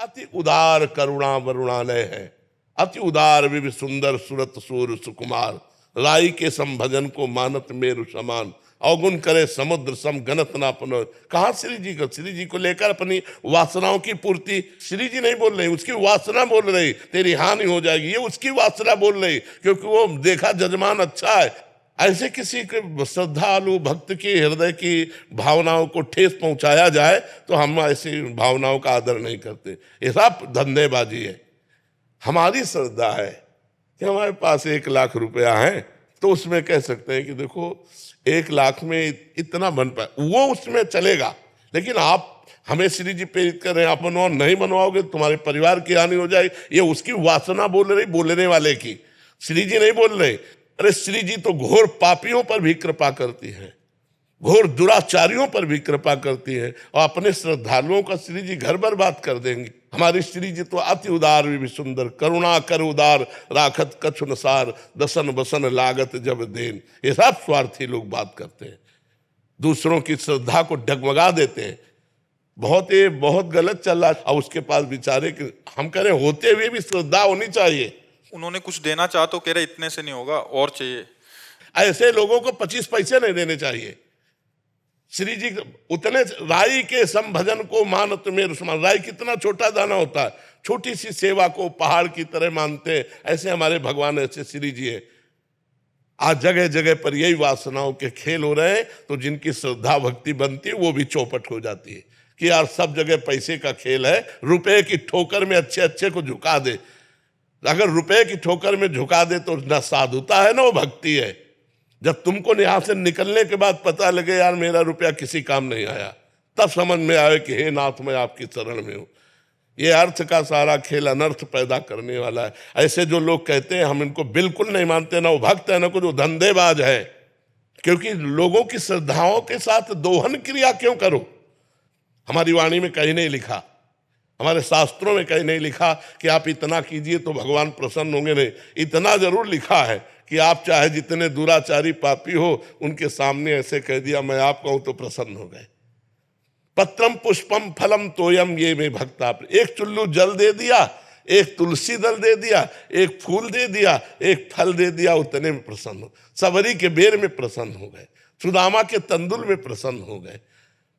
अति उदार करुणा वरुणालय है, अति उदार विवि सुंदर सुरत सूर सुकुमार, राई के संभजन को मानत मेरु समान, अवगुण करे समुद्र सम गणत ना पुनो। कहा श्री जी को लेकर अपनी वासनाओं की पूर्ति श्री जी नहीं बोल रहे, उसकी वासना बोल रही, तेरी हानि हो जाएगी, ये उसकी वासना बोल रही, क्योंकि वो देखा जजमान अच्छा है। ऐसे किसी के श्रद्धालु भक्त की हृदय की भावनाओं को ठेस पहुंचाया जाए तो हम ऐसी भावनाओं का आदर नहीं करते। ये सब धंधेबाजी है। हमारी श्रद्धा है कि हमारे पास 1 लाख रुपया है तो उसमें कह सकते हैं कि देखो 1 लाख में इतना बन पाए, वो उसमें चलेगा। लेकिन आप हमें श्री जी प्रेरित कर रहे हैं, आप बनवाओ, नहीं बनवाओगे तुम्हारे परिवार की हानि हो जाएगी, ये उसकी वासना बोल रही, बोलने वाले की। श्री जी नहीं बोल रहे। अरे श्री जी तो घोर पापियों पर भी कृपा करती है, घोर दुराचारियों पर भी कृपा करती है, और अपने श्रद्धालुओं का श्री जी घर बर्बाद कर देंगे। हमारी श्री जी तो अति उदार भी सुंदर, करुणा कर उदार राखत कछु नसार, दसन बसन लागत जब देन। ये सब स्वार्थी लोग बात करते हैं, दूसरों की श्रद्धा को डगमगा देते हैं। बहुत गलत चल रहा है। और उसके पास बेचारे हम कह रहे होते हुए भी श्रद्धा होनी चाहिए। उन्होंने कुछ देना चाहा तो कह रहे इतने से नहीं होगा, और चाहिए। ऐसे लोगों को 25 पैसे नहीं देने चाहिए। श्री जी उतने राई के संभजन को मानत मेरु समान, राई कितना छोटा दाना होता है, छोटी सी सेवा को पहाड़ की तरह मानते हैं। ऐसे हमारे भगवान, ऐसे श्री जी है। आज जगह जगह पर यही वासनाओं के खेल हो रहे हैं, तो जिनकी श्रद्धा भक्ति बनती है वो भी चौपट हो जाती है कि यार सब जगह पैसे का खेल है, रुपए की ठोकर में अच्छे अच्छे को झुका दे। अगर रुपए की ठोकर में झुका दे तो न साधुता है ना वो भक्ति है। जब तुमको यहाँ से निकलने के बाद पता लगे यार मेरा रुपया किसी काम नहीं आया, तब समझ में आए कि हे नाथ मैं आपकी शरण में हूँ। ये अर्थ का सारा खेल अनर्थ पैदा करने वाला है। ऐसे जो लोग कहते हैं हम इनको बिल्कुल नहीं मानते, ना वो भक्त है ना कुछ, वो धंधेबाज है। क्योंकि लोगों की श्रद्धाओं के साथ दोहन क्रिया क्यों करो? हमारी वाणी में कहीं नहीं लिखा, हमारे शास्त्रों में कहीं नहीं लिखा कि आप इतना कीजिए तो भगवान प्रसन्न होंगे। नहीं, इतना जरूर लिखा है कि आप चाहे जितने दुराचारी पापी हो उनके सामने ऐसे कह दिया मैं आप कहूं तो प्रसन्न हो गए। पत्रम पुष्पम फलम तोयम ये में भक्ता, एक चुल्लू जल दे दिया, एक तुलसी दल दे दिया, एक फूल दे दिया, एक फल दे दिया, उतने में प्रसन्न हो। सबरी के बेर में प्रसन्न हो गए, सुदामा के तंदुल में प्रसन्न हो गए,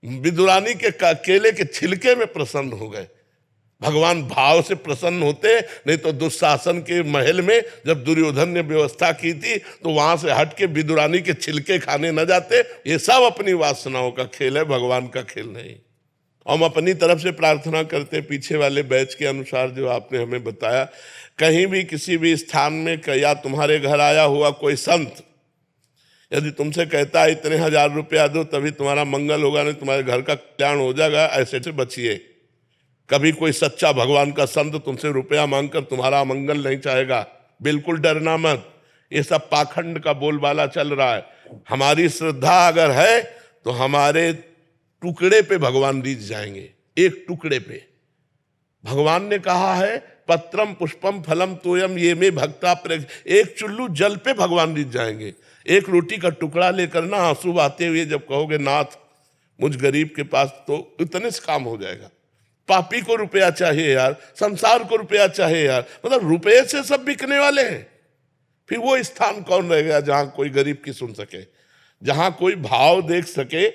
विदुरानी के केले के छिलके में प्रसन्न हो गए। भगवान भाव से प्रसन्न होते। नहीं तो दुशासन के महल में जब दुर्योधन ने व्यवस्था की थी तो वहां से हट के विदुरानी के छिलके खाने न जाते। ये सब अपनी वासनाओं का खेल है, भगवान का खेल नहीं। हम अपनी तरफ से प्रार्थना करते, पीछे वाले बैच के अनुसार जो आपने हमें बताया, कहीं भी किसी भी स्थान में या तुम्हारे घर आया हुआ कोई संत यदि तुमसे कहता है इतने 1000 रुपया दो तभी तुम्हारा मंगल होगा, नहीं तुम्हारे घर का कल्याण हो जाएगा, ऐसे से बचिए। कभी कोई सच्चा भगवान का संत तुमसे रुपया मांगकर तुम्हारा मंगल नहीं चाहेगा, बिल्कुल डरना मत। ये सब पाखंड का बोलबाला चल रहा है। हमारी श्रद्धा अगर है तो हमारे टुकड़े पे भगवान रीझ जाएंगे, एक टुकड़े पे। भगवान ने कहा है पत्रम पुष्पम फलम तोयम ये में भक्ता, एक चुल्लू जल पे भगवान रीझ जाएंगे। एक रोटी का टुकड़ा लेकर ना आंसू आते हुए जब कहोगे नाथ मुझ गरीब के पास, तो इतने से काम हो जाएगा। पापी को रुपया चाहिए यार, संसार को रुपया चाहिए यार, मतलब रुपये से सब बिकने वाले हैं। फिर वो स्थान कौन रह गया जहां कोई गरीब की सुन सके, जहां कोई भाव देख सके,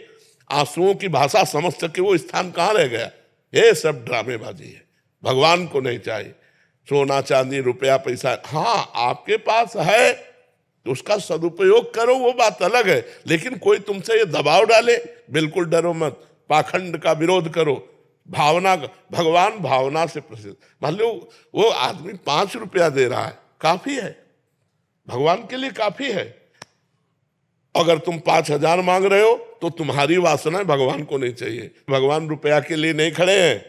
आंसुओं की भाषा समझ सके, वो स्थान कहां रह गया? ये सब ड्रामेबाजी है। भगवान को नहीं चाहिए सोना चांदी रुपया पैसा। हाँ आपके पास है तो उसका सदुपयोग करो, वो बात अलग है। लेकिन कोई तुमसे ये दबाव डाले, बिल्कुल डरो मत, पाखंड का विरोध करो। भावना, भगवान भावना से प्रसिद्ध। मान लो वो आदमी 5 रुपया दे रहा है, काफी है, भगवान के लिए काफी है। अगर तुम 5000 मांग रहे हो तो तुम्हारी वासना भगवान को नहीं चाहिए। भगवान रुपया के लिए नहीं खड़े हैं,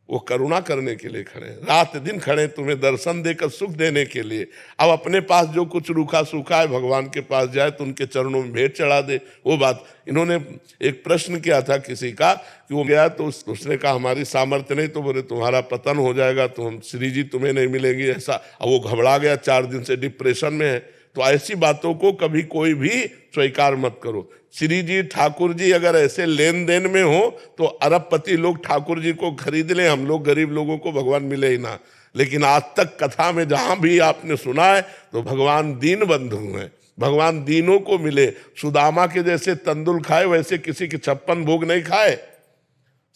वो करुणा करने के लिए खड़े हैं। रात दिन खड़े तुम्हें दर्शन देकर सुख देने के लिए। अब अपने पास जो कुछ रूखा सूखा है भगवान के पास जाए तो उनके चरणों में भेंट चढ़ा दे। वो बात इन्होंने एक प्रश्न किया था किसी का कि वो गया तो उसने कहा हमारी सामर्थ्य नहीं, तो बोले तुम्हारा पतन हो जाएगा, तो हम श्री जी तुम्हें नहीं मिलेंगी ऐसा। अब वो घबरा गया, 4 दिन से डिप्रेशन में है। तो ऐसी बातों को कभी कोई भी स्वीकार मत करो। श्री जी ठाकुर जी अगर ऐसे लेन देन में हो तो अरबपति लोग ठाकुर जी को खरीद लें, हम लोग गरीब लोगों को भगवान मिले ही ना। लेकिन आज तक कथा में जहां भी आपने सुना है तो भगवान दीन बंधु हैं, भगवान दीनों को मिले। सुदामा के जैसे तंदुल खाए वैसे किसी के 56 भोग नहीं खाए,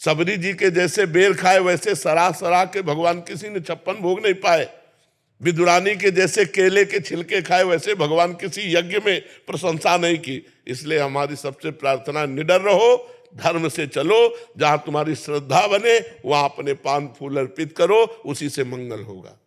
सबरी जी के जैसे बेर खाए वैसे सरा सरा के भगवान किसी ने 56 भोग नहीं पाए, विदुरानी के जैसे केले के छिलके खाए वैसे भगवान किसी यज्ञ में प्रशंसा नहीं की। इसलिए हमारी सबसे प्रार्थना, निडर रहो, धर्म से चलो, जहां तुम्हारी श्रद्धा बने वहां अपने पान फूल अर्पित करो, उसी से मंगल होगा।